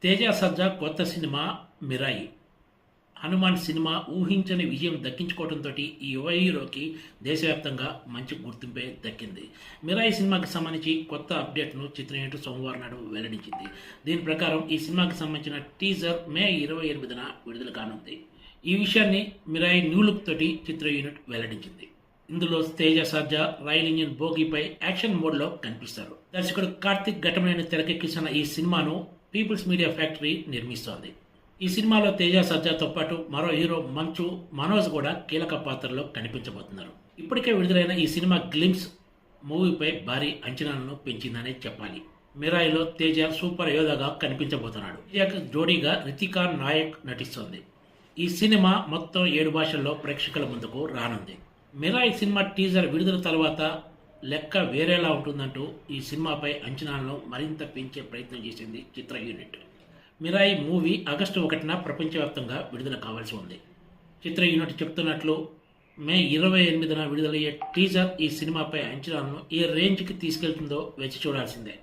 తేజ సజ్జా కొత్త cinema 'Mirai'. Hanuman cinema ఊహించని విజయం దక్కించుకోవడంతో ఈ యువ హీరోకి దేశవ్యాప్తంగా మంచి గుర్తింపే దక్కింది. 'మిరాయి' సినిమాకి సంబంధించి కొత్త అప్డేట్ను చిత్ర యూనిట్ సోమవారం నాడు వెల్లడించింది. దీని ప్రకారం ఈ సినిమాకి సంబంధించిన టీజర్ మే 28న విడుదల కానుంది. ఈ విషయాన్ని 'మిరాయి' న్యూ లుక్ తోటి చిత్ర యూనిట్ వెల్లడించింది. ఇందులో తేజ సజ్జా రైల్ ఇంజిన్ బోగీపై యాక్షన్ మోడ్లో కనిపిస్తారు. దర్శకుడు కార్తిక్ ఘట్టమనేని తెరకెక్కించిన ఈ సినిమాను పీపుల్స్ మీడియా ఫ్యాక్టరీ నిర్మిస్తోంది. ఈ సినిమాలో తేజ సజ్జాతో పాటు మరో హీరో మంచు మనోజ్ కూడా కీలక పాత్రలో కనిపించబోతున్నారు. ఇప్పటికే విడుదలైన ఈ సినిమా గ్లిమ్స్ మూవీపై భారీ అంచనాలను పెంచిందనే చెప్పాలి. 'మిరాయి'లో తేజ సూపర్ యోధాగా కనిపించబోతున్నాడు. తేజకు జోడీగా రితికా నాయక్ నటిస్తోంది. ఈ సినిమా మొత్తం 7 భాషల్లో ప్రేక్షకుల ముందుకు రానుంది. 'మిరాయి' సినిమా టీజర్ విడుదల తర్వాత లెక్క వేరేలా ఉంటుందంటూ ఈ సినిమాపై అంచనాలను మరింత పెంచే ప్రయత్నం చేసింది చిత్ర యూనిట్. 'మిరాయి' మూవీ ఆగస్టు 1న ప్రపంచవ్యాప్తంగా విడుదల కావాల్సి ఉంది. చిత్ర యూనిట్ చెప్తున్నట్లు మే 28న విడుదలయ్యే టీజర్ ఈ సినిమాపై అంచనాలను ఏ రేంజ్కి తీసుకెళ్తుందో వేచి చూడాల్సిందే.